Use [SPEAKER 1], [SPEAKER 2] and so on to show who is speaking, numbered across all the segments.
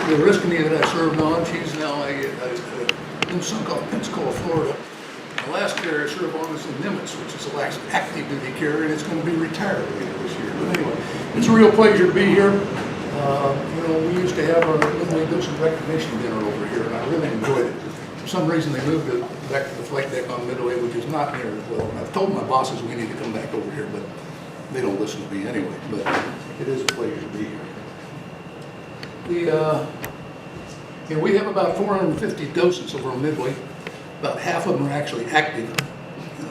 [SPEAKER 1] the Oriskany that I served on, she's now a new sunk off Pensacola, Florida. The last carrier I served on is the Nimitz, which is the last active duty carrier, and it's going to be retired later this year. But anyway, it's a real pleasure to be here. We used to have our Midway docent recognition dinner over here, and I really enjoyed it. For some reason, they moved it back to the flight deck on Midway, which is not near as well. And I've told my bosses we need to come back over here, but they don't listen to me anyway. But it is a pleasure to be here. We have about 450 docents over on Midway. About half of them are actually active.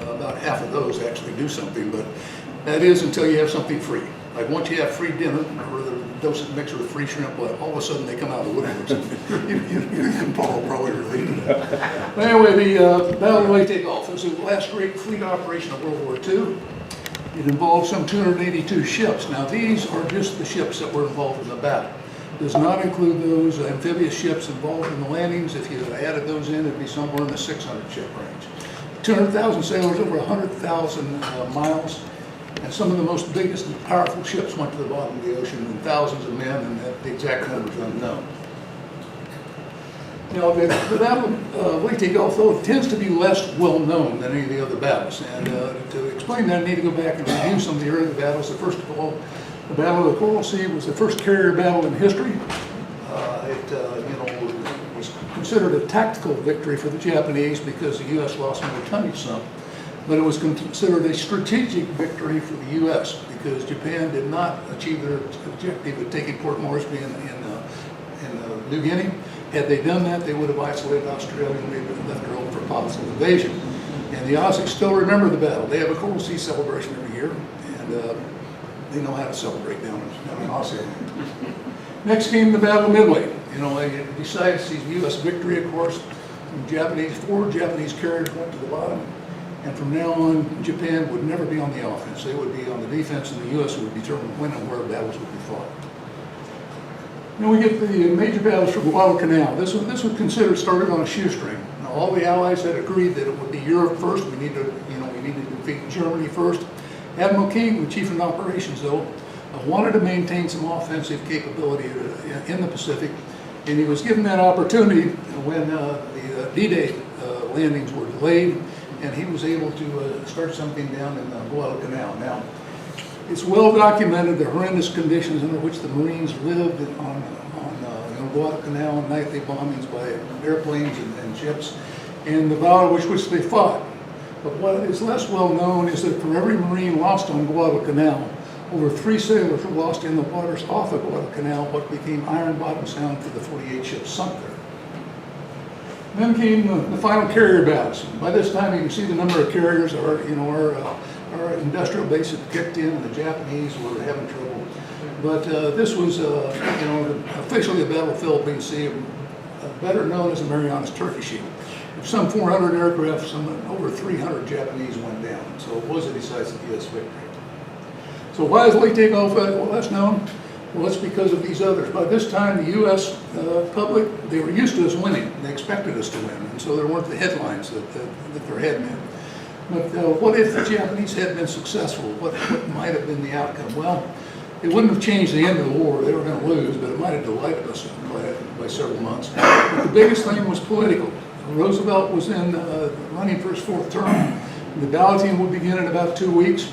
[SPEAKER 1] About half of those actually do something, but that is until you have something free. Like once you have free dinner, or the docent mixer with free shrimp, well, all of a sudden they come out of the woodworks. You can probably relate to that. But anyway, the Battle of Leyte Gulf was the last great fleet operation of World War II. It involved some 282 ships. Now these are just the ships that were involved in the battle. Does not include those amphibious ships involved in the landings. If you added those in, it'd be somewhere in the 600 ship range. 200,000 sailors, over 100,000 miles, and some of the most biggest and powerful ships went to the bottom of the ocean, and thousands of men, and the exact number is unknown. Now, the Battle of Leyte Gulf, though, tends to be less well known than any of the other battles. And to explain that, I need to go back and review some of the early battles. So first of all, the Battle of the Coral Sea was the first carrier battle in history. It was considered a tactical victory for the Japanese because the U.S. lost more tonnage some. But it was considered a strategic victory for the U.S. because Japan did not achieve their objective of taking Port Moresby in New Guinea. Had they done that, they would have isolated Australia and maybe left her open for possible invasion. And the Aussies still remember the battle. They have a Coral Sea celebration every year, and they know how to celebrate down in Aussie. Next came the Battle of Midway. Besides the U.S. victory, of course, four Japanese carriers went to the bottom. And from now on, Japan would never be on the offense. They would be on the defense, and the U.S. would determine when and where battles would be fought. Then we get the major battles for Guadalcanal. This was considered started on a shoestring. Now, all the Allies had agreed that it would be Europe first. We need to defeat Germany first. Admiral King, the chief in operations, though, wanted to maintain some offensive capability in the Pacific, and he was given that opportunity when the D-Day landings were delayed, and he was able to start something down in Guadalcanal. Now, it's well documented the horrendous conditions under which the Marines lived on Guadalcanal, and nightly bombings by airplanes and ships, and the battle which they fought. But what is less well known is that for every Marine lost on Guadalcanal, over 3 sailors were lost in the waters off of Guadalcanal, what became Iron Bottom Sound for the 48 ships sunk there. Then came the final carrier battles. By this time, you can see the number of carriers. Our industrial base had kicked in, and the Japanese were having trouble. But this was, officially the Battle of the Philippine Sea, better known as the Marianas Turkey Shield. Some 400 aircraft, over 300 Japanese went down. So it was a decisive U.S. victory. So why is Leyte Gulf less known? Well, it's because of these others. By this time, the U.S. Public, they were used to us winning. They expected us to win, and so there weren't the headlines that there had been. But what if the Japanese had been successful? What might have been the outcome? Well, it wouldn't have changed the end of the war. They were going to lose, but it might have delighted us by several months. But the biggest thing was political. Roosevelt was in running for his 4th term. The balloting would begin in about 2 weeks,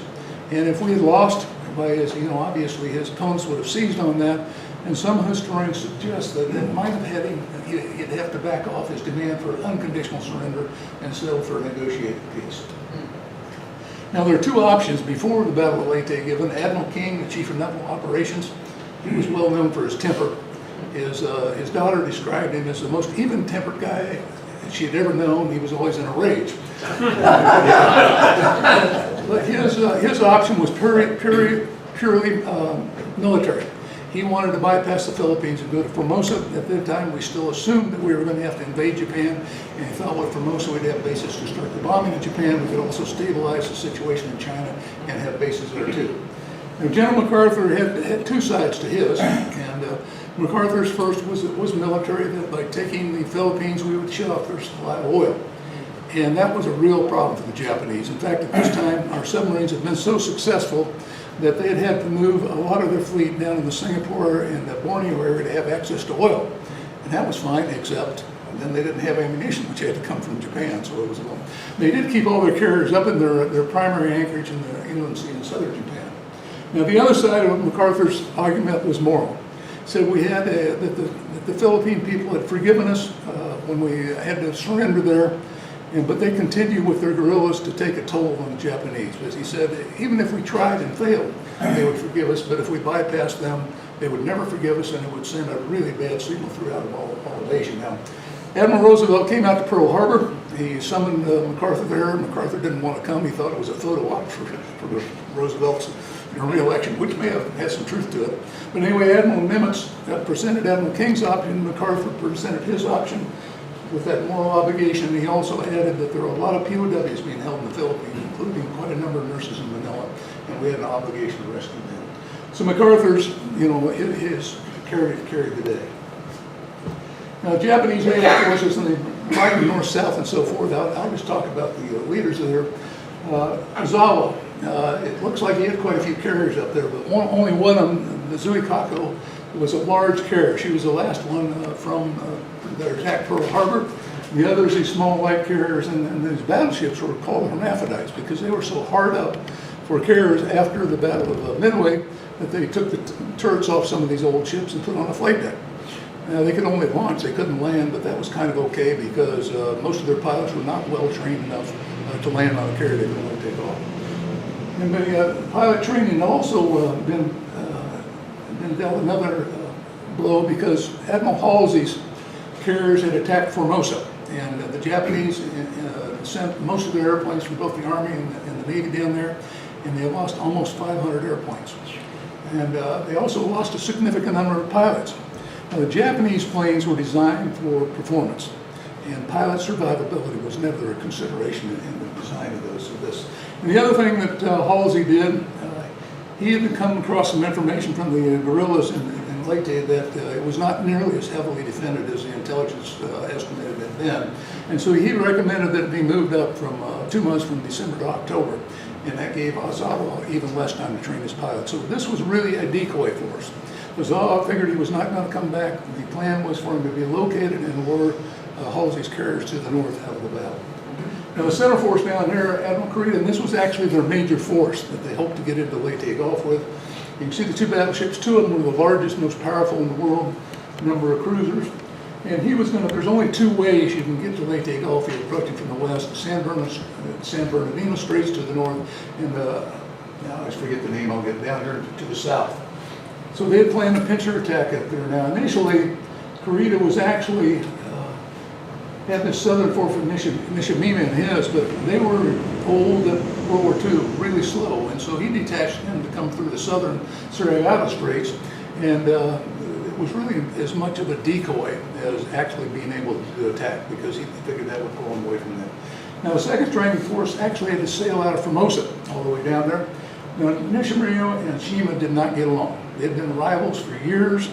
[SPEAKER 1] and if we had lost, obviously his opponents would have seized on that, and some historians suggest that it might have had he'd have to back off his demand for unconditional surrender and settle for a negotiated peace. Now there are 2 options before the Battle of Leyte given. Admiral King, the chief of naval operations, he was well known for his temper. His daughter described him as the most even-tempered guy she had ever known. He was always in a rage. But his option was purely military. He wanted to bypass the Philippines and go to Formosa. At that time, we still assumed that we were going to have to invade Japan, and he thought with Formosa we'd have bases to start the bombing of Japan. We could also stabilize the situation in China and have bases there too. Now, General MacArthur had 2 sides to his, and MacArthur's first was military, that by taking the Philippines we would shut off their supply of oil. And that was a real problem for the Japanese. In fact, at this time, our submarines had been so successful that they had to move a lot of their fleet down in the Singapore and the Borneo area to have access to oil. That was fine, except then they didn't have ammunition, which had to come from Japan, so it was a little. They did keep all their carriers up in their primary anchorage in the inland sea in southern Japan. Now, the other side of MacArthur's argument was moral. He said we had that the Philippine people had forgiven us when we had to surrender there, but they continued with their guerrillas to take a toll on the Japanese. But he said even if we tried and failed, they would forgive us, but if we bypassed them, they would never forgive us, and it would send a really bad signal throughout all of Asia. Now, Admiral Roosevelt came out to Pearl Harbor. He summoned MacArthur there. MacArthur didn't want to come. He thought it was a photo op for Roosevelt's re-election, which may have had some truth to it. But anyway, Admiral Nimitz presented Admiral King's option. MacArthur presented his option with that moral obligation. He also added that there were a lot of POWs being held in the Philippines, including quite a number of nurses in Manila, and we had an obligation to rescue them. So MacArthur's, his carried the day. Now, Japanese naval forces, and they divided north, south, and so forth. I'll just talk about the leaders there. Ozawa, it looks like he had quite a few carriers up there, but only one of them, the Zuikaku, was a large carrier. She was the last one that attacked Pearl Harbor. The others, these small light carriers, and these battleships were called hermaphrodites because they were so hard up for carriers after the Battle of Midway that they took the turrets off some of these old ships and put on a flight deck. Now, they could only launch, they couldn't land, but that was kind of okay because most of their pilots were not well trained enough to land on a carrier they could only take off. And the pilot training also been dealt another blow because Admiral Halsey's carriers had attacked Formosa, and the Japanese sent most of their airplanes from both the Army and the Navy down there, and they lost almost 500 airplanes. And they also lost a significant number of pilots. Now, the Japanese planes were designed for performance, and pilot survivability was never a consideration in the design of this. And the other thing that Halsey did, he had come across some information from the guerrillas in Leyte that it was not nearly as heavily defended as the intelligence estimated it had been. And so he recommended that it be moved up from 2 months from December to October. And that gave Ozawa even less time to train his pilots. So this was really a decoy force. Ozawa figured he was not going to come back. The plan was for him to be located and lure Halsey's carriers to the north out of the battle. Now, the center force down there, Admiral Kurita, and this was actually their major force that they hoped to get into Leyte Gulf with. You can see the two battleships. Two of them were the largest, most powerful in the world, number of cruisers. And he was going to, there's only two ways you can get to Leyte Gulf. You're approaching from the west, the San Bernardino Straits to the north, and now I always forget the name, I'll get down here to the south. So they had planned a pincer attack up there. Now, initially, Kurita was actually had this southern force of Nishimima in his, but they were old at World War II, really slow, and so he detached them to come through the southern Sarayaga Straits, and it was really as much of a decoy as actually being able to attack because he figured that would pull them away from them. Now, the second stranding force actually had to sail out of Formosa all the way down there. Now, Nishimura and Shima did not get along. They had been rivals for years.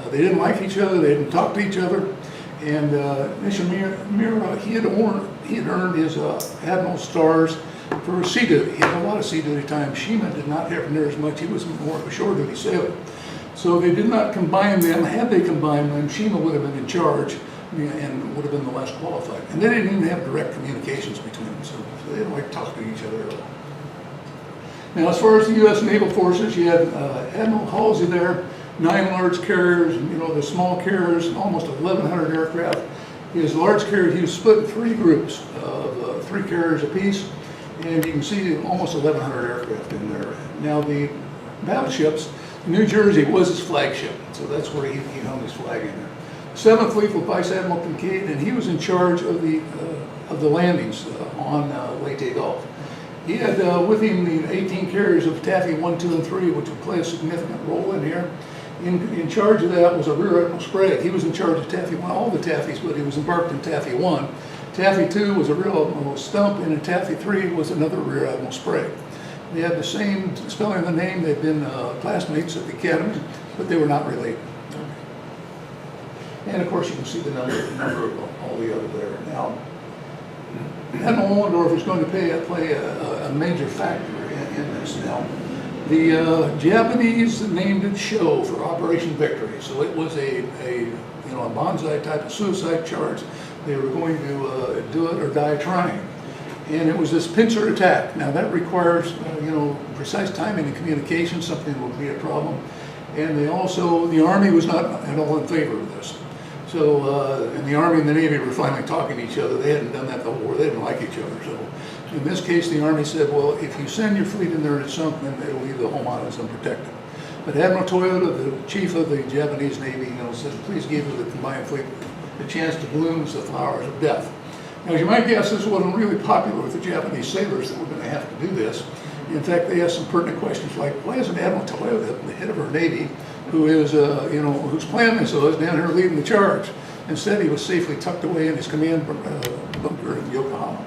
[SPEAKER 1] They didn't like each other. They didn't talk to each other. And Nishimura, he had earned his Admiral stars for sea duty. He had a lot of sea duty time. Shima did not have near as much. He was more of a shore duty sailor. So they did not combine them. Had they combined them, Shima would have been in charge and would have been the less qualified. And they didn't even have direct communications between them, so they didn't like talk to each other at all. Now, as far as the U.S. naval forces, you had Admiral Halsey there, 9 large carriers, the small carriers, almost 1,100 aircraft. His large carrier, he was split in 3 groups of 3 carriers apiece, and you can see almost 1,100 aircraft in there. Now, the battleships, New Jersey was his flagship, so that's where he hung his flag in there. 7th Fleet with Vice Admiral Kincaid, and he was in charge of the landings on Leyte Gulf. He had with him the 18 carriers of Taffy 1, 2, and 3, which would play a significant role in here. In charge of that was a Rear Admiral Sprague. He was in charge of Taffy 1, all the Taffys, but he was embarked in Taffy 1. Taffy 2 was a Rear Admiral Stump, and in Taffy 3 was another Rear Admiral Sprague. They had the same spelling of the name. They'd been classmates at the academy, but they were not related. And of course, you can see the number of all the other there. Now, Admiral Ollendorf is going to play a major factor in this. Now, The Japanese named it Show for Operation Victory. So it was a bonsai type of suicide charge. They were going to do it or die trying. And it was this pincer attack. Now that requires, precise timing and communication, something that would be a problem. And the Army was not at all in favor of this. So, and the Army and the Navy were finally talking to each other. They hadn't done that the whole war. They didn't like each other. So in this case, the Army said, well, if you send your fleet in there and it's sunk, then it'll leave the home islands unprotected. But Admiral Toyota, the chief of the Japanese Navy, said, please give the combined fleet the chance to bloom as the flowers of death. Now, as you might guess, this wasn't really popular with the Japanese sailors that were going to have to do this. In fact, they asked some pertinent questions like, why isn't Admiral Toyota, the head of our Navy, who is, whose plan this was, down here leading the charge? Instead, he was safely tucked away in his command bunker in Yokohama.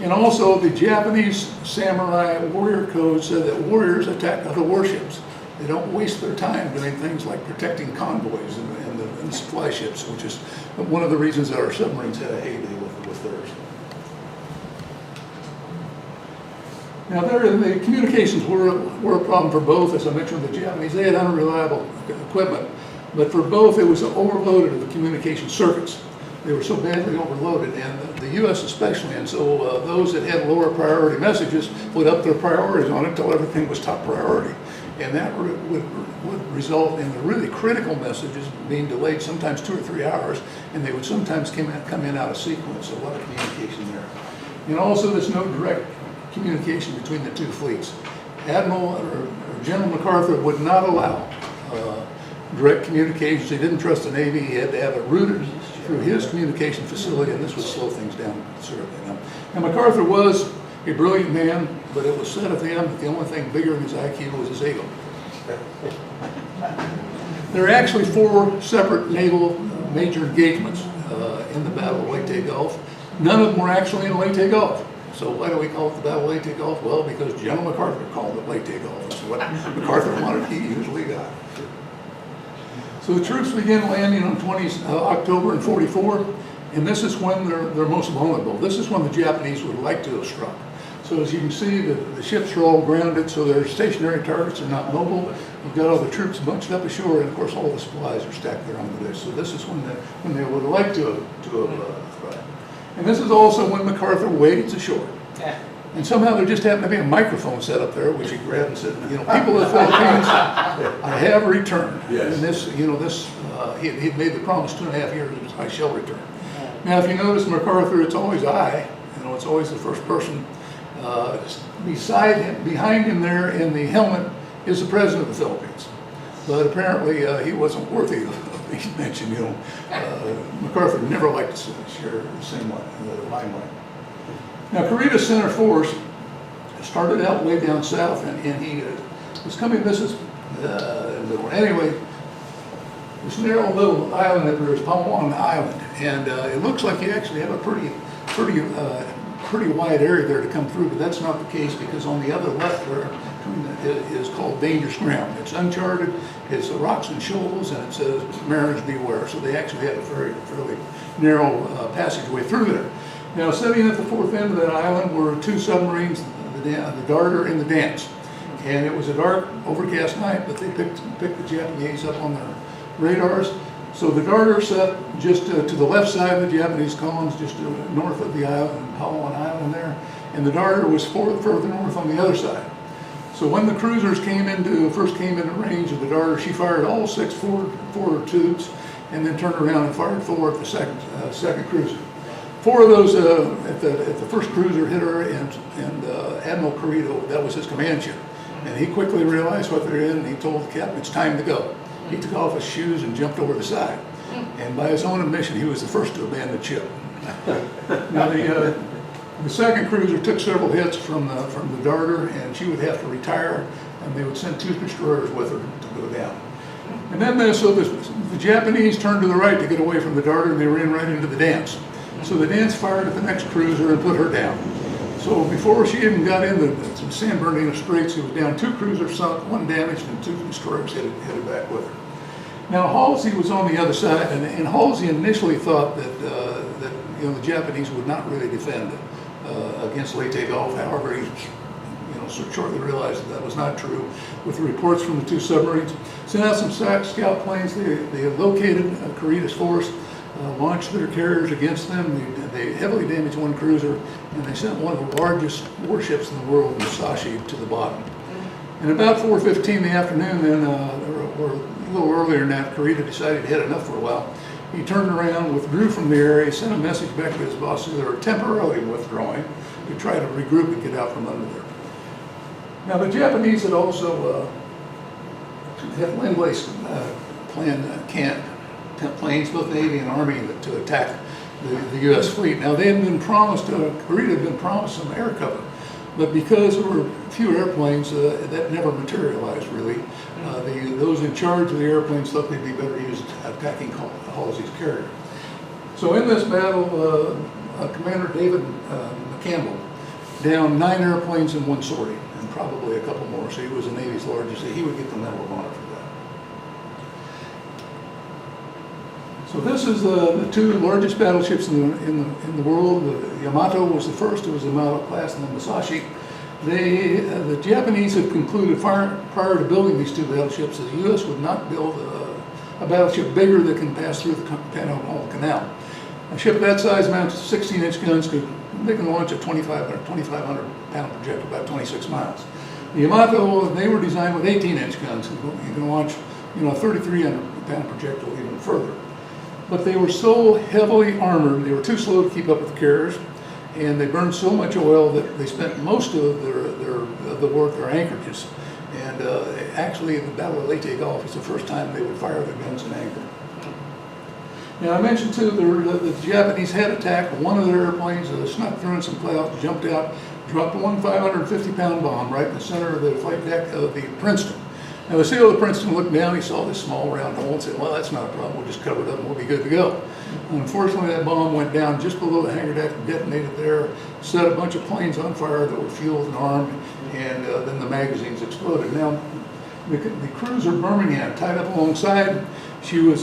[SPEAKER 1] And also, the Japanese samurai warrior code said that warriors attack other warships. They don't waste their time doing things like protecting convoys and supply ships, which is one of the reasons that our submarines had a heyday with theirs. Now, the communications were a problem for both. As I mentioned, the Japanese, they had unreliable equipment, but for both, it was overloaded of the communication circuits. They were so badly overloaded, and the U.S. especially, and so those that had lower priority messages would up their priorities on it until everything was top priority. And that would result in the really critical messages being delayed sometimes 2 or 3 hours, and they would sometimes come in out of sequence, so a lot of communication there. And also there's no direct communication between the two fleets. Admiral or General MacArthur would not allow direct communications. He didn't trust the Navy. He had to have it routed through his communication facility, and this would slow things down considerably. Now MacArthur was a brilliant man, but it was said of him that the only thing bigger than his IQ was his ego. There are actually 4 separate naval major engagements in the Battle of Leyte Gulf. None of them were actually in Leyte Gulf. So why do we call it the Battle of Leyte Gulf? Well, because General MacArthur called it Leyte Gulf. That's what MacArthur wanted, he usually got. So the troops began landing on 20 October in 44, and this is when they're most vulnerable. This is when the Japanese would like to have struck. So as you can see, the ships are all grounded, so they're stationary targets, are not mobile. You've got all the troops bunched up ashore, and of course all the supplies are stacked there on the deck. So this is when they would have liked to have tried. And this is also when MacArthur wades ashore. And somehow there just happened to be a microphone set up there, which he grabbed and said, people of the Philippines, I have returned. Yes. And this, he'd made the promise 2.5 years, I shall return. Now, if you notice MacArthur, it's always I, it's always the first person. Beside him, behind him there in the helmet is the president of the Philippines. But apparently he wasn't worthy of being mentioned. MacArthur never liked to share the same limelight. Now, Kurita's center force started out way down south, and he was coming. Anyway, this narrow little island up there is Palawan Island, and it looks like you actually have a pretty wide area there to come through, but that's not the case, because on the other left there is called dangerous ground. It's uncharted, it's rocks and shoals, and it says mariners beware. So they actually had a fairly narrow passageway through there. Now, sitting at the fourth end of that island were 2 submarines, the Darter and the Dance. And it was a dark, overcast night, but they picked the Japanese up on their radars. So the Darter set just to the left side of the Japanese columns, just north of the island, Palawan Island there. And the Darter was further north on the other side. So when the cruisers first came into range of the Darter, she fired all 6 forward tubes, and then turned around and fired 4 at the second cruiser. 4 of those at the first cruiser hit her, and Admiral Kurita, that was his command ship. And he quickly realized what they're in, and he told the captain, it's time to go. He took off his shoes and jumped over the side. And by his own admission, he was the first to abandon ship. Now, the second cruiser took several hits from the Darter, and she would have to retire, and they would send 2 destroyers with her to go down. And then the Japanese turned to the right to get away from the Darter, and they ran right into the Dance. So the Dance fired at the next cruiser and put her down. So before she even got into some San Bernardino Straits, she was down. 2 cruisers sunk, 1 damaged, and 2 destroyers headed back with her. Now Halsey was on the other side, and Halsey initially thought that the Japanese would not really defend against Leyte Gulf. However, shortly realized that was not true with the reports from the two submarines. Sent out some scout planes. They located Korea's force, launched their carriers against them. They heavily damaged one cruiser, and they sent one of the largest warships in the world, Musashi, to the bottom. And about 4:15 in the afternoon, then, or a little earlier than that, Korea decided he had enough for a while. He turned around, withdrew from the area, sent a message back to his bosses that they were temporarily withdrawing to try to regroup and get out from under there. Now, the Japanese had also had Lend-Lease planned planes, both Navy and Army, to attack the U.S. fleet. Now, they had been promised, Korea had been promised some air cover, but because there were few airplanes, that never materialized, really. Those in charge of the airplanes thought they'd be better used attacking Halsey's carrier. So in this battle, Commander David McCampbell downed 9 airplanes in one sortie, and probably a couple more, so he was the Navy's largest. He would get the Medal of Honor for that. So this is the two largest battleships in the world. The Yamato was the first. It was the Yamato class, and the Musashi. The Japanese had concluded prior to building these two battleships that the U.S. would not build a battleship bigger that can pass through the Panama Canal. A ship that size mounts 16-inch guns. They can launch a 2,500 pound projectile about 26 miles. The Yamato, they were designed with 18-inch guns. You can launch, a 3,300 pound projectile even further. But they were so heavily armored, they were too slow to keep up with the carriers, and they burned so much oil that they spent most of the work, their anchorages. And actually, the Battle of Leyte Gulf was the first time they would fire their guns in anchor. Now, I mentioned too, the Japanese had attacked one of their airplanes, snuck through in some clouds, jumped out, dropped one 550-pound bomb right in the center of the flight deck of the Princeton. Now, the CEO of the Princeton looked down, he saw this small round hole and said, well, that's not a problem, we'll just cover it up and we'll be good to go. Unfortunately, that bomb went down just below the hangar deck, detonated there, set a bunch of planes on fire that were fueled and armed, and then the magazines exploded. Now, the cruiser Birmingham, tied up alongside, she was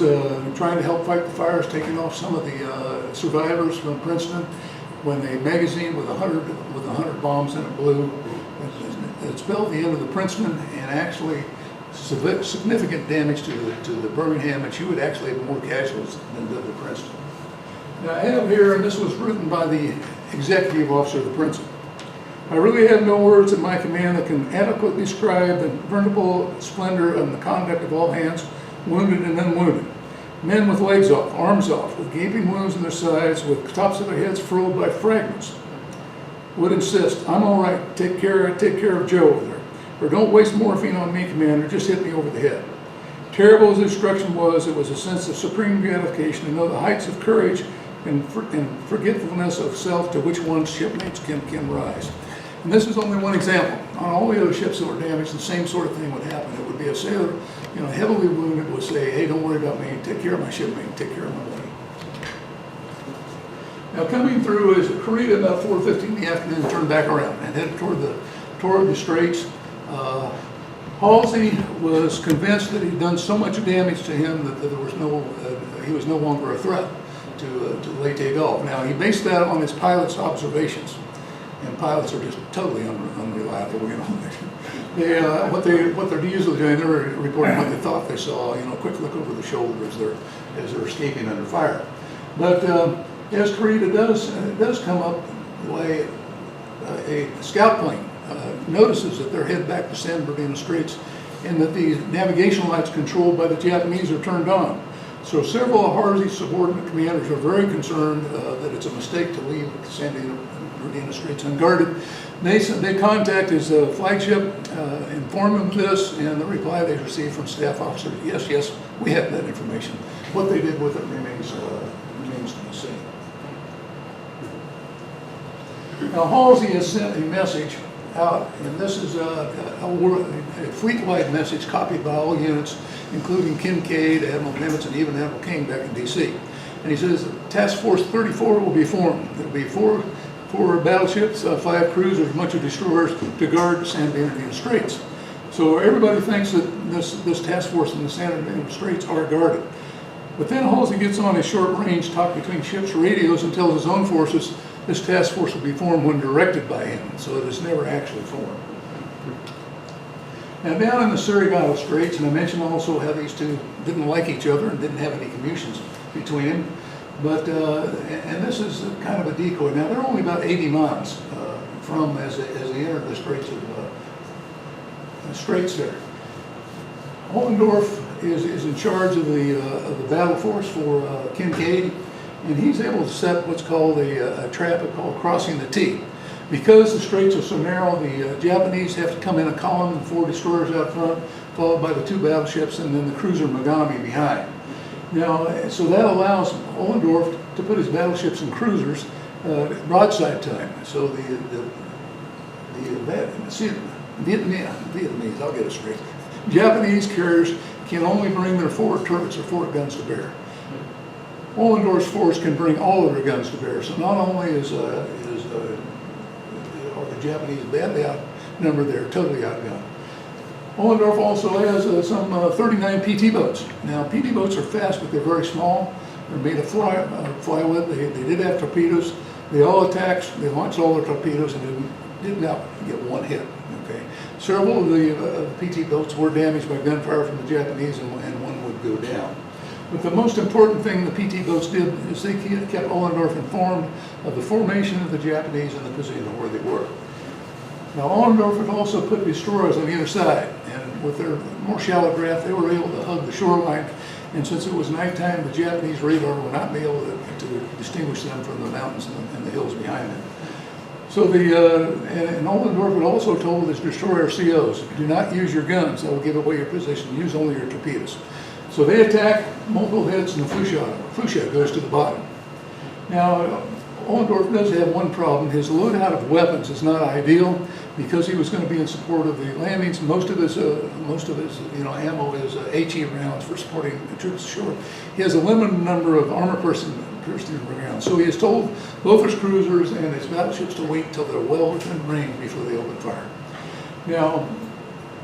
[SPEAKER 1] trying to help fight the fires, taking off some of the survivors from Princeton, when a magazine with 100 bombs in it blew. It spelled the end of the Princeton, and actually significant damage to the Birmingham, and she would actually have more casualties than did the Princeton. Now I have here, and this was written by the executive officer of the Princeton. I really have no words at my command that can adequately describe the veritable splendor and the conduct of all hands, wounded and unwounded. Men with legs off, arms off, with gaping wounds in their sides, with tops of their heads furrowed by fragments, would insist, I'm all right, take care of Joe over there. Or don't waste morphine on me, Commander, just hit me over the head. Terrible as the instruction was, it was a sense of supreme gratification to know the heights of courage and forgetfulness of self to which one's shipmates can rise. And this is only one example. On all the other ships that were damaged, the same sort of thing would happen. It would be a sailor, heavily wounded, would say, hey, don't worry about me, take care of my shipmate, take care of my buddy. Now coming through is Korea about 4:15 in the afternoon, turned back around and headed toward the Straits. Halsey was convinced that he'd done so much damage to him that there was he was no longer a threat to Leyte Gulf. Now he based that on his pilot's observations, and pilots are just totally unreliable. What they're usually doing, they're reporting what they thought they saw. A quick look over the shoulder as they're escaping under fire. But as Korea does come up the way a scout plane notices that they're headed back to San Bernardino Straits, and that the navigation lights controlled by the Japanese are turned on. So several of Halsey's subordinate commanders are very concerned that it's a mistake to leave San Bernardino Straits unguarded. They contact his flagship, inform him of this, and the reply they received from staff officers, yes, we have that information. What they did with it remains to be seen. Now Halsey has sent a message out, and this is a fleet-wide message copied by all units, including Kincaid, Admiral Nimitz, and even Admiral King back in D.C. And he says Task Force 34 will be formed. There will be four battleships, 5 cruisers, a bunch of destroyers to guard San Bernardino Straits. So everybody thinks that this task force in the San Bernardino Straits are guarded. But then Halsey gets on a short-range talk between ships' radios and tells his own forces this task force will be formed when directed by him, so it is never actually formed. Now down in the Surigao Straits, and I mentioned also how these two didn't like each other and didn't have any communications between them, but, and this is kind of a decoy. Now they're only about 80 miles from as they enter the straits there. Ollendorf is in charge of the battle force for Kincaid, and he's able to set what's called a trap called crossing the T. Because the straits are so narrow, the Japanese have to come in a column with 4 destroyers out front, followed by the 2 battleships, and then the cruiser Megami behind. Now, so that allows Ollendorf to put his battleships and cruisers broadside to him. So the Vietnamese, I'll get it straight. Japanese carriers can only bring their 4 turrets or 4 guns to bear. Ollendorf's force can bring all of their guns to bear. So not only are the Japanese badly outnumbered, they're totally outgunned. Ollendorf also has some 39 PT boats. Now PT boats are fast, but they're very small. They're made of plywood. They did have torpedoes. They all attacked. They launched all their torpedoes and did not get one hit. Okay. Several of the PT boats were damaged by gunfire from the Japanese, and one would go down. But the most important thing the PT boats did is they kept Ollendorf informed of the formation of the Japanese and the position of where they were. Now Ollendorf had also put destroyers on either side, and with their more shallow draft, they were able to hug the shoreline. And since it was nighttime, the Japanese radar would not be able to distinguish them from the mountains and the hills behind them. So and Ollendorf had also told his destroyer COs, do not use your guns, that will give away your position, use only your torpedoes. So they attack multiple hits, and the Fuchsia goes to the bottom. Now, Ollendorf does have one problem. His loadout of weapons is not ideal because he was going to be in support of the landings. Most of his ammo is HE rounds for supporting the troops ashore. He has a limited number of armor-piercing rounds. So he has told both his cruisers and his battleships to wait until they're well within range before they open fire. Now,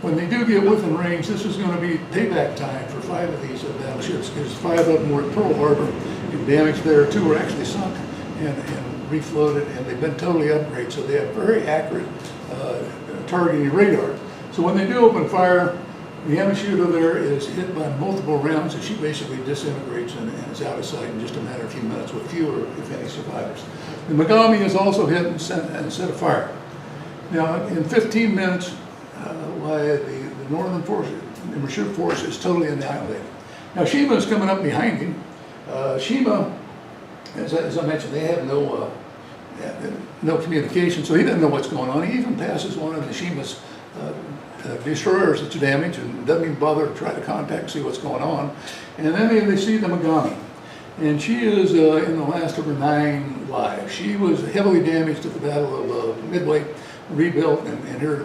[SPEAKER 1] when they do get within range, this is going to be payback time for 5 of these battleships, because 5 of them were at Pearl Harbor and damaged there. 2 were actually sunk and refloated, and they've been totally upgraded, so they have very accurate targeting radar. So when they do open fire, the Yamashita there is hit by multiple rounds, and she basically disintegrates and is out of sight in just a matter of a few minutes with fewer, if any, survivors. The Megami is also hit and set afire. Now, in 15 minutes, the northern force, the Yamashita force, is totally annihilated. Now Shima is coming up behind him. Shima, as I mentioned, they have no communication, so he doesn't know what's going on. He even passes one of the Shima's destroyers that's damaged and doesn't even bother to try to contact and see what's going on. And then they see the Megami, and she is in the last of her 9 lives. She was heavily damaged at the Battle of Midway, rebuilt, and here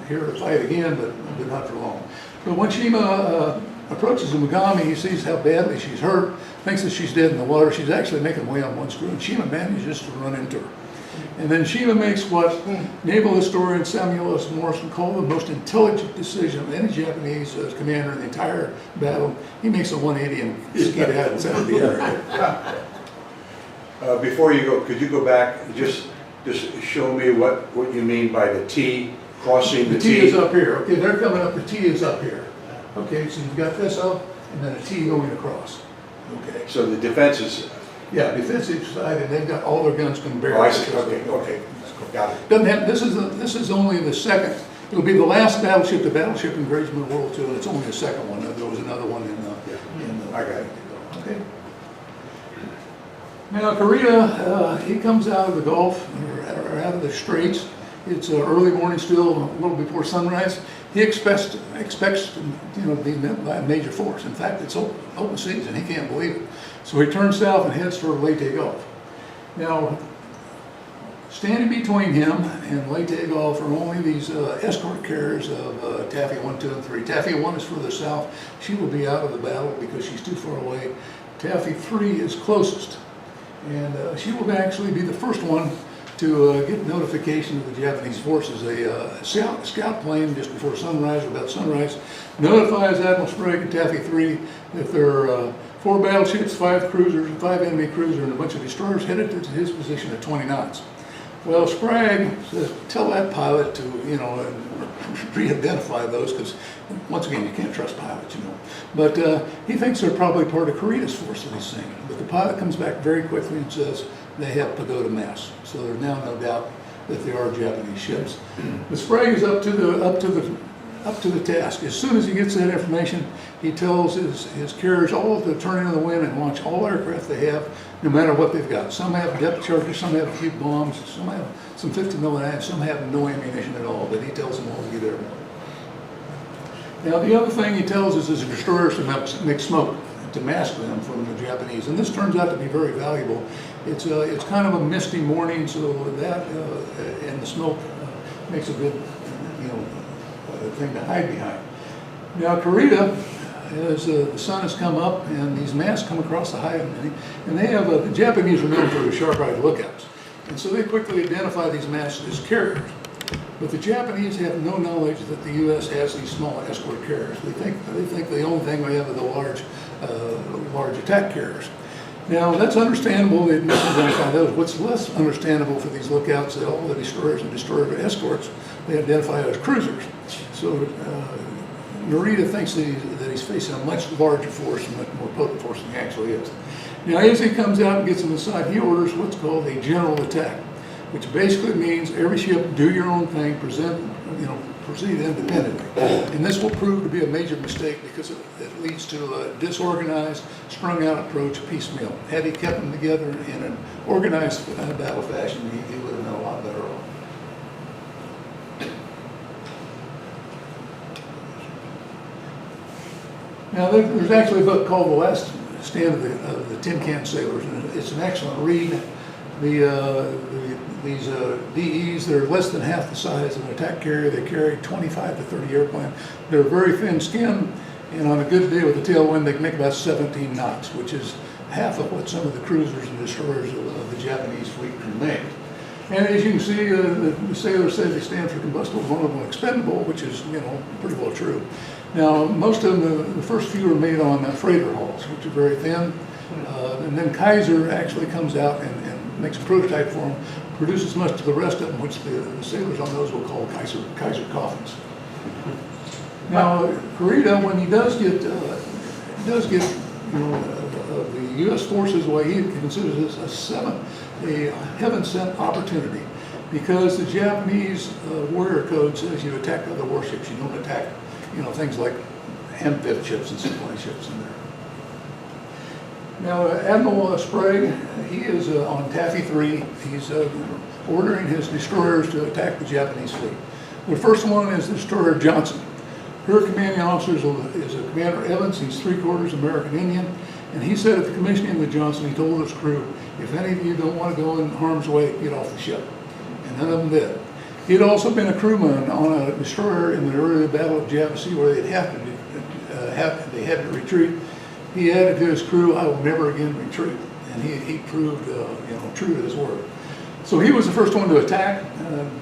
[SPEAKER 1] to fight again, but not for long. But when Shima approaches the Megami, he sees how badly she's hurt, thinks that she's dead in the water. She's actually making way on one screw, and Shima manages to run into her. And then Shima makes what naval historian Samuel S. Morrison called the most intelligent decision of any Japanese commander in the entire battle. He makes a 180 and skedaddles out of the area.
[SPEAKER 2] Before you go, could you go back and just show me what you mean by the T, crossing the T?
[SPEAKER 1] The T is up here. Okay, they're coming up. The T is up here. Okay, so you've got this up and then a T going across. Okay.
[SPEAKER 2] So the defense is...
[SPEAKER 1] Yeah, defensive side, and they've got all their guns can bear.
[SPEAKER 2] Oh, I see. Okay, got it.
[SPEAKER 1] Doesn't have, this is only the second. It'll be the last battleship engagement in World War II, and it's only the second one. There was another one in the
[SPEAKER 2] I got it.
[SPEAKER 1] Okay. Now Korea, he comes out of the Gulf or out of the Straits. It's early morning still, a little before sunrise. He expects to be met by a major force. In fact, it's open season. He can't believe it. So he turns south and heads toward Leyte Gulf. Now, standing between him and Leyte Gulf are only these escort carriers of Taffy 1, 2, and 3. Taffy 1 is further south. She will be out of the battle because she's too far away. Taffy 3 is closest, and she will actually be the first one to get notification of the Japanese forces. A scout plane just before sunrise, or about sunrise, notifies Admiral Sprague and Taffy 3 that there are 4 battleships, 5 cruisers, 5 enemy cruisers, and a bunch of destroyers headed to his position at 20 knots. Well, Sprague says, tell that pilot to, re-identify those, because once again, you can't trust pilots, But he thinks they're probably part of Korea's force that he's seeing. But the pilot comes back very quickly and says they have pagoda masts. So there's now no doubt that they are Japanese ships. But Sprague is up to the task. As soon as he gets that information, he tells his carriers all to turn into the wind and launch all aircraft they have, no matter what they've got. Some have depth charges, some have a few bombs, some have some 50mm, some have no ammunition at all, but he tells them all to get airborne. Now the other thing he tells us is the destroyers to make smoke, to mask them from the Japanese, and this turns out to be very valuable. It's kind of a misty morning, so that and the smoke makes a good thing to hide behind. Now Korea, as the sun has come up and these masks come across the high, and they have the Japanese are known for their sharp-eyed lookouts, and so they quickly identify these masks as carriers. But the Japanese have no knowledge that the U.S. has these small escort carriers. They think the only thing we have are the large attack carriers. Now that's understandable. They misidentified those. What's less understandable for these lookouts is all the destroyers and destroyer escorts they identify as cruisers. So Narita thinks that he's facing a much larger force, a much more potent force than he actually is. Now as he comes out and gets them inside, he orders what's called a general attack, which basically means every ship do your own thing, proceed independently. And this will prove to be a major mistake because it leads to a disorganized, strung out approach piecemeal. Had he kept them together in an organized battle fashion, he would have been a lot better off. Now there's actually a book called The Last Stand of the Tin Can Sailors, and it's an excellent read. These DEs, they're less than half the size of an attack carrier. They carry 25 to 30 airplanes. They're very thin skinned, and on a good day with a tailwind, they can make about 17 knots, which is half of what some of the cruisers and destroyers of the Japanese fleet can make. And as you can see, the sailors say they stand for combustible, vulnerable, and expendable, which is, pretty well true. Now, most of them, the first few are made on freighter hulls, which are very thin. And then Kaiser actually comes out and makes a prototype for them, produces much of the rest of them, which the sailors on those will call Kaiser coffins. Now, Korea, when he does get the U.S. forces, the way he considers this a heaven-sent opportunity, because the Japanese warrior code says you attack other warships, you don't attack, things like amphib ships and supply ships in there. Now, Admiral Sprague, he is on Taffy 3. He's ordering his destroyers to attack the Japanese fleet. The first one is the destroyer Johnson. Her commanding officer is a Commander Evans. He's 3/4 American Indian. And he said at the commissioning of the Johnson, he told his crew, if any of you don't want to go in harm's way, get off the ship. And none of them did. He had also been a crewman on a destroyer in the early Battle of Japanese where they had to retreat. He added to his crew, I will never again retreat. And he proved true to his word. So he was the first one to attack,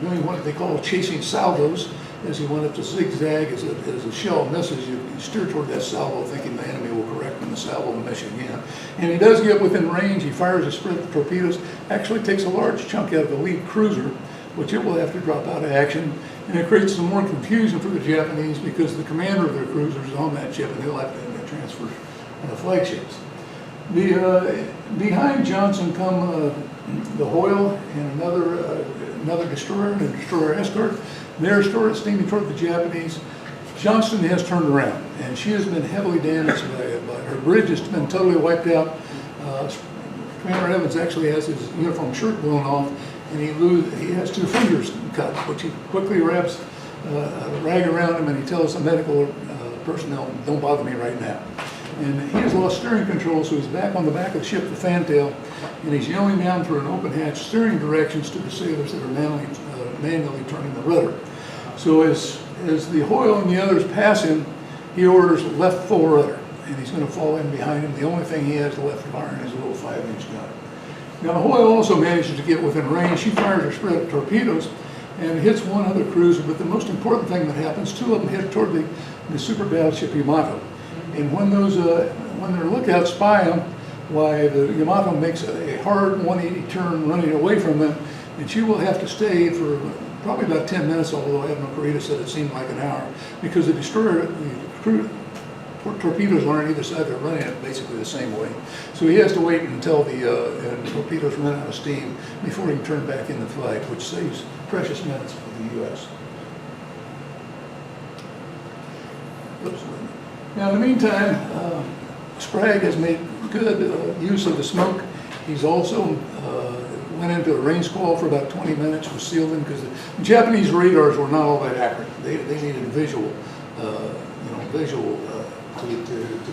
[SPEAKER 1] doing what they call chasing salvos. As he went up to zigzag, as a shell misses, you steer toward that salvo thinking the enemy will correct when the salvo will miss you again. And he does get within range. He fires a spread of torpedoes, actually takes a large chunk out of the lead cruiser, which it will have to drop out of action. And it creates some more confusion for the Japanese because the commander of their cruiser is on that ship and he'll have to transfer flagships. Behind Johnson come the Hoyle and another destroyer and a destroyer escort. Their escort is steaming toward the Japanese. Johnston has turned around, and she has been heavily damaged by her bridge has been totally wiped out. Commander Evans actually has his uniform shirt blown off, and he has 2 fingers cut, which he quickly wraps a rag around him, and he tells the medical personnel, don't bother me right now. And he has lost steering control, so he's back on the back of the ship, the fantail, and he's yelling down through an open hatch, steering directions to the sailors that are manually turning the rudder. So as the Hoyle and the others pass him, he orders left full rudder, and he's going to fall in behind him. The only thing he has left firing is a little 5-inch gun. Now Hoyle also manages to get within range. She fires her spread of torpedoes and hits one other cruiser, but the most important thing that happens, 2 of them hit toward the super battleship Yamato. And when their lookouts spy them, why the Yamato makes a hard 180 turn running away from them, And she will have to stay for probably about 10 minutes, although Admiral Carita said it seemed like an hour, because the destroyer, torpedoes are on either side, they're running it basically the same way. So he has to wait until the torpedoes run out of steam before he can turn back into flight, which saves precious minutes for the U.S. Now, in the meantime, Sprague has made good use of the smoke. He's also went into a rain squall for about 20 minutes, was sealed in, because the Japanese radars were not all that accurate. They needed visual, visual to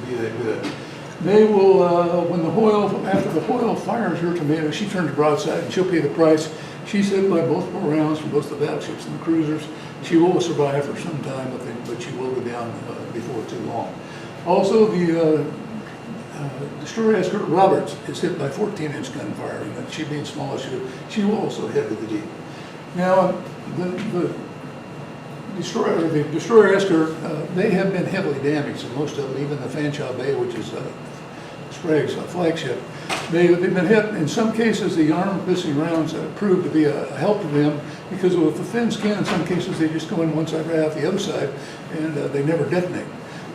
[SPEAKER 1] be that good. They will, when the Hoyle, after the Hoyle fires her torpedo, she turns broadside and she'll pay the price. She's hit by multiple rounds from both the battleships and the cruisers. She will survive for some time, but she will go down before too long. Also, the destroyer escort Roberts is hit by 14-inch gunfire, and she being small, she will also head to the deep. Now, the destroyer escort, they have been heavily damaged, and most of them, even the Fanshawe Bay, which is Sprague's flagship, they've been hit. In some cases, the arm-piercing rounds proved to be a help to them, because with the thin skin, in some cases, they just go in one side right out the other side, and they never detonate.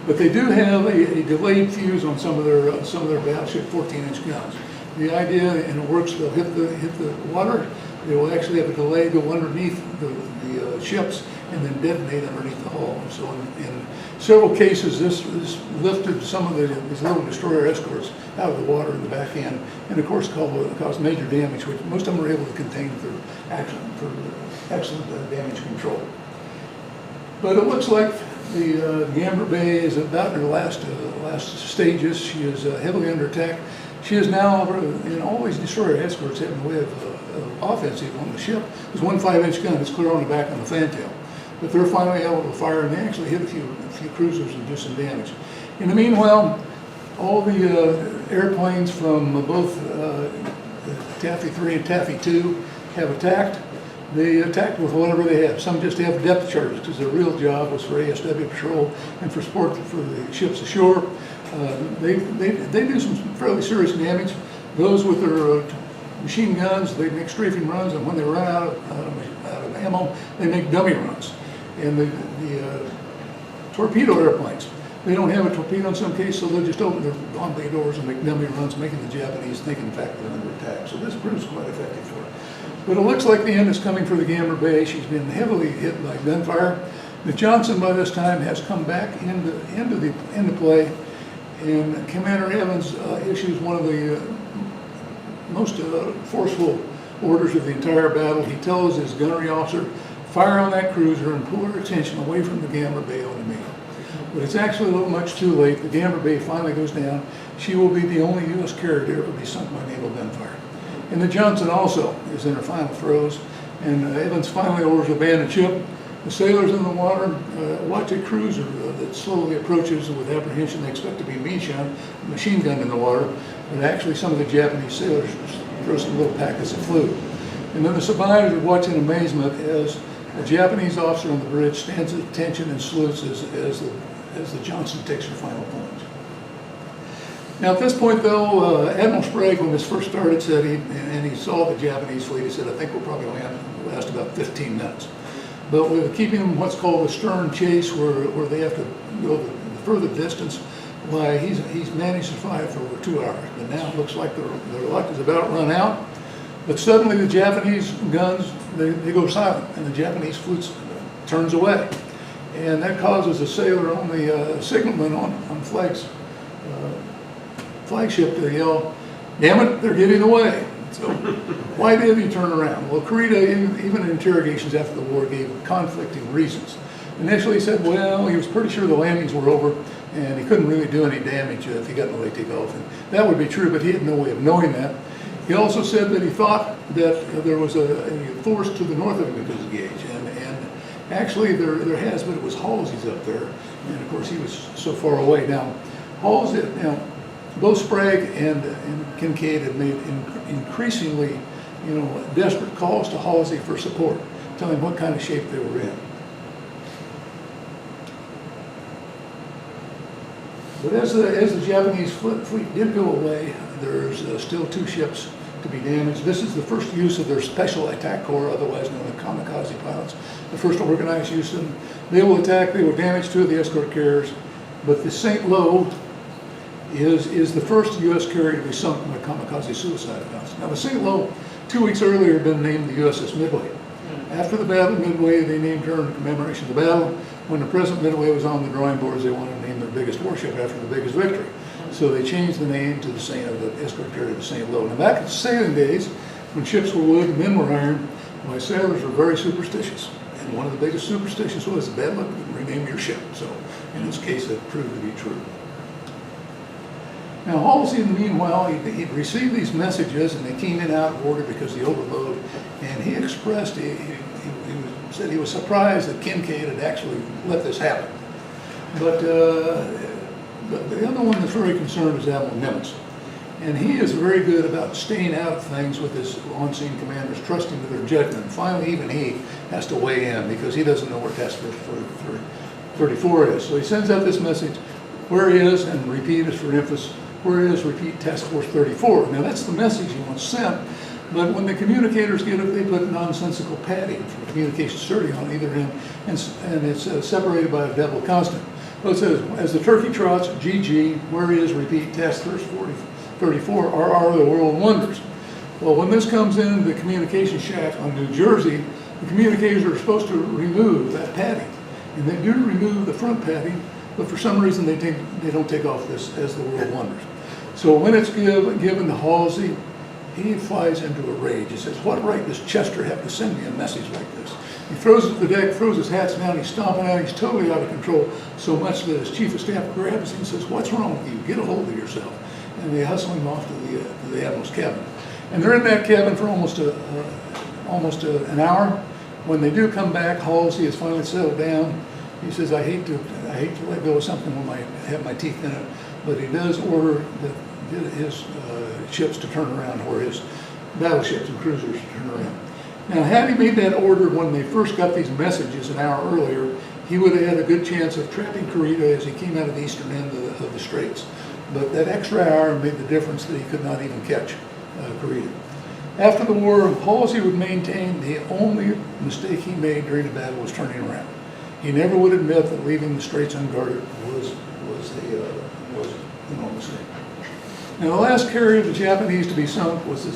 [SPEAKER 1] But they do have a delayed fuse on some of their battleship 14-inch guns. The idea, and it works, they'll hit the water. They will actually have a delay go underneath the ships and then detonate underneath the hull. So in several cases, this lifted some of these little destroyer escorts out of the water in the back end, and of course caused major damage, which most of them were able to contain through excellent damage control. But it looks like the Gamber Bay is about in her last stages. She is heavily under attack. She is now, in all these destroyer escorts, having the way of offensive on the ship. There's one 5-inch gun that's clear on the back on the fantail. But they're finally able to fire, and they actually hit a few cruisers and do some damage. In the meanwhile, all the airplanes from both Taffy 3 and Taffy 2 have attacked. They attacked with whatever they have. Some just have depth charges, because their real job was for ASW patrol and for support for the ships ashore. They do some fairly serious damage. Those with their machine guns, they make strafing runs, and when they run out of ammo, they make dummy runs. And the torpedo airplanes, they don't have a torpedo in some cases, so they'll just open their bomb bay doors and make dummy runs, making the Japanese think, in fact, they're under attack. So this proves quite effective for it. But it looks like the end is coming for the Gamber Bay. She's been heavily hit by gunfire. The Johnson, by this time, has come back into play, and Commander Evans issues one of the most forceful orders of the entire battle. He tells his gunnery officer, fire on that cruiser and pull her attention away from the Gamber Bay onto me. But it's actually a little much too late. The Gamber Bay finally goes down. She will be the only U.S. carrier to ever be sunk by naval gunfire. And the Johnson also is in her final throes, and Evans finally orders abandon ship. The sailors in the water watch a cruiser that slowly approaches, and with apprehension they expect to be machine gun in the water, but actually some of the Japanese sailors throw some little packets of fluid. And then the survivors are watching in amazement as a Japanese officer on the bridge stands at attention and salutes as the Johnson takes her final plunge. Now at this point though, Admiral Sprague, when this first started, said he saw the Japanese fleet, he said, I think we'll probably last about 15 minutes. But with keeping them what's called a stern chase, where they have to go the further distance, why he's managed to fly for over 2 hours. But now it looks like their luck is about run out. But suddenly the Japanese guns, they go silent, and the Japanese fleet turns away. And that causes a sailor on the signalman on flagship to yell, damn it, they're getting away. So why did he turn around? Well, Carita, even in interrogations after the war, gave conflicting reasons. Initially he said, well, he was pretty sure the landings were over and he couldn't really do any damage if he got in the Leyte Gulf. And that would be true, but he had no way of knowing that. He also said that he thought that there was a force to the north of him because of gauge. And actually there has, but it was Halsey's up there. And of course he was so far away. Now, both Sprague and Kincaid had made increasingly, desperate calls to Halsey for support, telling him what kind of shape they were in. But as the Japanese fleet did go away, there's still 2 ships to be damaged. This is the first use of their Special Attack Corps, otherwise known as kamikaze pilots, the first organized use of them. They will attack, they will damage 2 of the escort carriers, but the St. Lo is the first U.S. carrier to be sunk by kamikaze suicide attempts. Now the St. Lo, 2 weeks earlier, had been named the USS Midway. After the Battle of Midway, they named her in commemoration of the battle. When the present Midway was on the drawing boards, they wanted to name their biggest warship after the biggest victory. So they changed the name to the escort carrier to St. Lo. Now back in the sailing days, when ships were wood and men were iron, my sailors were very superstitious. And one of the biggest superstitions was bad luck would rename your ship. So in this case, that proved to be true. Now Halsey, meanwhile, he'd received these messages and they came in out of order because of the overload. And he expressed, he said he was surprised that Kincaid had actually let this happen. But the other one that's very concerned is Admiral Nimitz. And he is very good about staying out of things with his on-scene commanders, trusting to their judgment. And finally, even he has to weigh in because he doesn't know where Task Force 34 is. So he sends out this message, where is, and repeat is for emphasis, where is, repeat, Task Force 34. Now that's the message he wants sent, but when the communicators get it, they put nonsensical padding for communication sturdy on either end, and it's separated by a double constant. So it says, as the turkey trots, GG, where is, repeat, Task Force 34, are the world wonders. Well, when this comes in the communication shaft on New Jersey, the communicators are supposed to remove that padding. And they do remove the front padding, but for some reason they don't take off this as the world wonders. So when it's given to Halsey, he flies into a rage. He says, what right does Chester have to send me a message like this? He throws it to the deck, throws his hats down, he's stomping out, he's totally out of control, so much that his chief of staff grabs him and says, what's wrong with you? Get a hold of yourself. And they hustle him off to the admiral's cabin. And they're in that cabin for almost an hour. When they do come back, Halsey has finally settled down. He says, I hate to let go of something when I have my teeth in it, but he does order his ships to turn around, or his battleships and cruisers to turn around. Now, had he made that order when they first got these messages an hour earlier, he would have had a good chance of trapping Kurita as he came out of the eastern end of the straits. But that extra hour made the difference that he could not even catch Kurita. After the war, Halsey would maintain the only mistake he made during the battle was turning around. He never would admit that leaving the straits unguarded was a mistake. Now, the last carrier of the Japanese to be sunk was the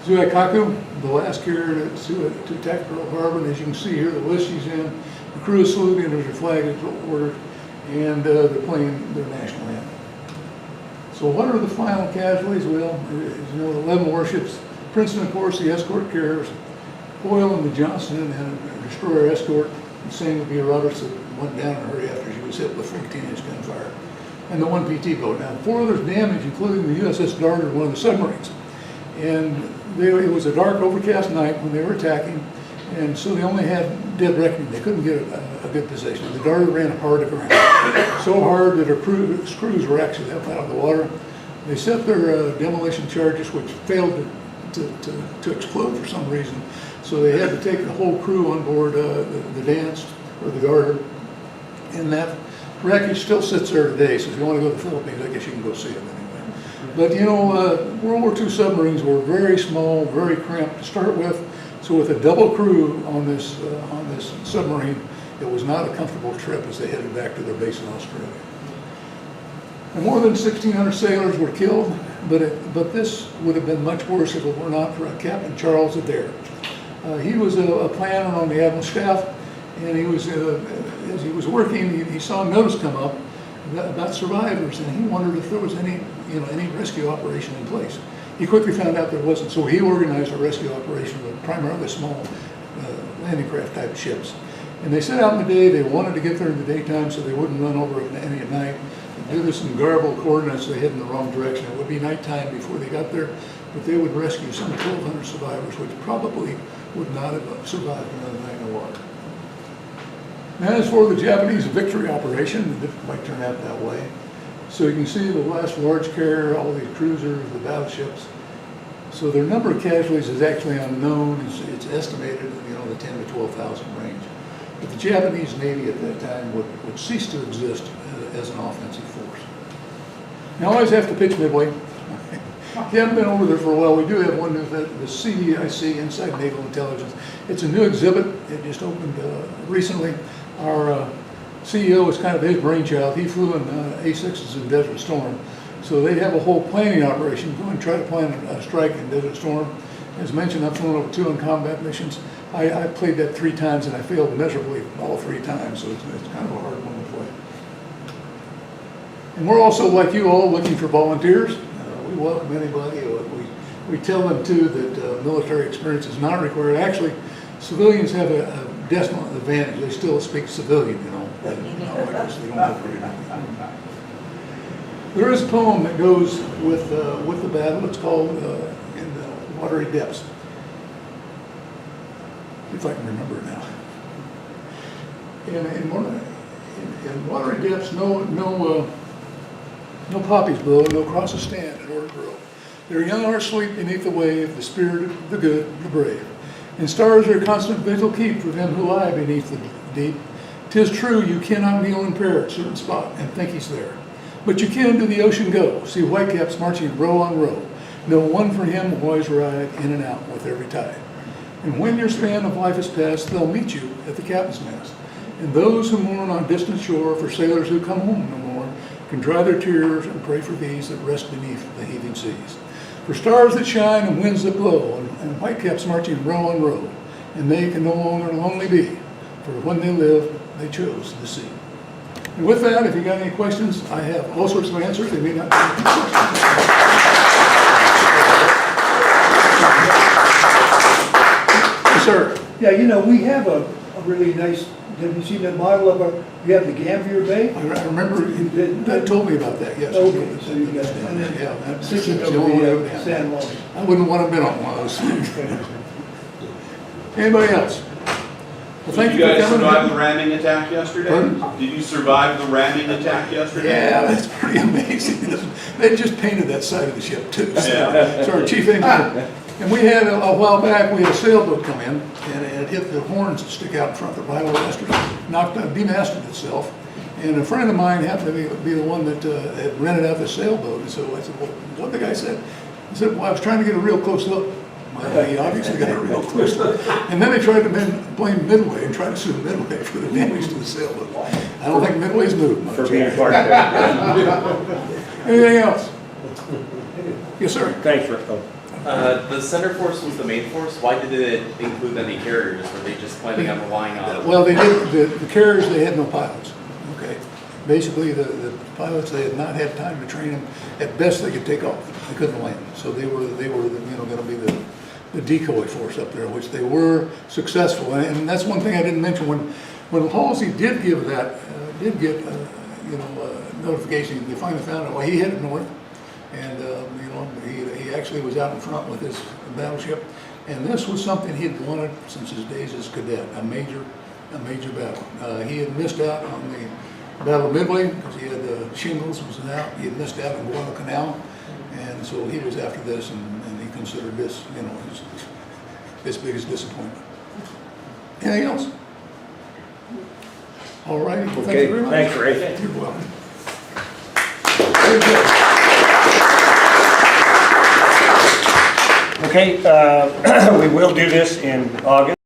[SPEAKER 1] Zuikaku, the last carrier to attack Pearl Harbor. And as you can see here, the list she's in, the crew is saluting as her flag is ordered, and they're playing their national anthem. So what are the final casualties? Well, as you know, 11 warships, Princeton, of course, the escort carriers, Hoyle and the Johnson, and a destroyer escort, the same would be a Roberts that went down in a hurry after she was hit with 14-inch gunfire, and the one PT boat. Now, 4 others damaged, including the USS Darter, one of the submarines. And it was a dark, overcast night when they were attacking, and so they only had dead reckoning. They couldn't get a good position. The Darter ran hard aground, so hard that her crews were actually up out of the water. They set their demolition charges, which failed to explode for some reason. So they had to take the whole crew on board the Dance, or the Darter, and that wreckage still sits there today. So if you want to go to the Philippines, I guess you can go see it anyway. But you know, World War II submarines were very small, very cramped to start with. So with a double crew on this submarine, it was not a comfortable trip as they headed back to their base in Australia. And more than 1,600 sailors were killed, but this would have been much worse if it were not for Captain Charles Adair. He was a planner on the admiral's staff, and he was as he was working, he saw a notice come up about survivors, and he wondered if there was any rescue operation in place. He quickly found out there wasn't, so he organized a rescue operation with primarily small landing craft type ships. And they set out in the day. They wanted to get there in the daytime so they wouldn't run over any at night. Due to some garbled coordinates, they head in the wrong direction. It would be nighttime before they got there, but they would rescue some 1,200 survivors, which probably would not have survived another night in the water. Now, as for the Japanese victory operation, it didn't quite turn out that way. So you can see the last large carrier, all these cruisers, the battleships. So their number of casualties is actually unknown. It's estimated in the 10 to 12,000 range. But the Japanese Navy at that time would cease to exist as an offensive force. Now, I always have to pitch Midway. If you haven't been over there for a while, we do have one new event, the CEIC Inside Naval Intelligence. It's a new exhibit. It just opened recently. Our CEO is kind of his brainchild. He flew in A6s in Desert Storm. So they have a whole planning operation, go and try to plan a strike in Desert Storm. As mentioned, I've flown over 2 on combat missions. I played that 3 times and I failed miserably all 3 times, so it's kind of a hard one to play. And we're also, like you all, looking for volunteers. We welcome anybody. We tell them too that military experience is not required. Actually, civilians have a definite advantage. They still speak civilian, you know. Not like us, they don't have very many. There is a poem that goes with the battle. It's called In the Watery Depths. If I can remember it now. In watery depths, no poppies blow, no crosses stand in order to grow. Their young hearts sleep beneath the wave, the spirit, the good, the brave. And stars are constant vigil keep for them who lie beneath the deep. 'Tis true you cannot kneel in prayer at a certain spot and think he's there. But you can to the ocean go, see whitecaps marching row on row. No one for him will always ride in and out with every tide. And when your span of life is past, they'll meet you at the captain's mast. And those who mourn on distant shore for sailors who come home no more can dry their tears and pray for these that rest beneath the heaving seas. For stars that shine and winds that blow, and whitecaps marching row on row, and they can no longer lonely be, for when they live, they chose the sea. And with that, if you got any questions, I have all sorts of answers. They may not be questions. Yes, sir.
[SPEAKER 3] Yeah, you know, we have a really nice, have you seen the model of you have the Gambier Bay?
[SPEAKER 1] I remember you told me about that, yes.
[SPEAKER 3] Okay, so you got
[SPEAKER 1] And then, yeah, that's
[SPEAKER 3] Thinking
[SPEAKER 1] the
[SPEAKER 3] of
[SPEAKER 1] only way
[SPEAKER 3] the
[SPEAKER 1] down.
[SPEAKER 3] San Juan.
[SPEAKER 1] I wouldn't want to have been on one of those. Anybody else? Well, thank
[SPEAKER 4] Did
[SPEAKER 1] you
[SPEAKER 4] you
[SPEAKER 1] for
[SPEAKER 4] guys
[SPEAKER 1] coming.
[SPEAKER 4] survive the ramming attack yesterday?
[SPEAKER 1] Pardon?
[SPEAKER 4] Did you survive the ramming attack yesterday?
[SPEAKER 1] Yeah, that's pretty amazing. They just painted that side of the ship too.
[SPEAKER 4] Yeah.
[SPEAKER 1] So our chief engineer, and we had a while back, we had a sailboat come in and it hit the horns that stick out in front of the Battle of knocked out, demasted itself. And a friend of mine happened to be the one that had rented out the sailboat. And so I said, well, what the guy said? He said, well, I was trying to get a real close look. Well, he obviously got a real close look. And then they tried to blame Midway and tried to sue Midway for the damage to the sailboat. I don't think Midway's moved much.
[SPEAKER 5] For being part of that.
[SPEAKER 1] Anything else? Yes, sir.
[SPEAKER 5] Thanks, Rick.
[SPEAKER 6] The center force was the main force. Why did it include any carriers? Were they just planning on relying on?
[SPEAKER 1] Well, they did, the carriers, they had no pilots, okay? Basically, the pilots, they had not had time to train them. At best, they could take off. They couldn't land. So they were gonna be the decoy force up there, which they were successful. And that's one thing I didn't mention. When Halsey did give that, notification, they finally found out, well, he headed north. And, he actually was out in front with his battleship. And this was something he had wanted since his days as cadet, a major battle. He had missed out on the Battle of Midway because he had shingles was out. He had missed out on Guadalcanal. And so he was after this and he considered this, his biggest disappointment. Anything else? All right, well, thank you very much.
[SPEAKER 5] Thanks, Ray.
[SPEAKER 1] You're welcome. Very good.
[SPEAKER 5] Okay, we will do this in August.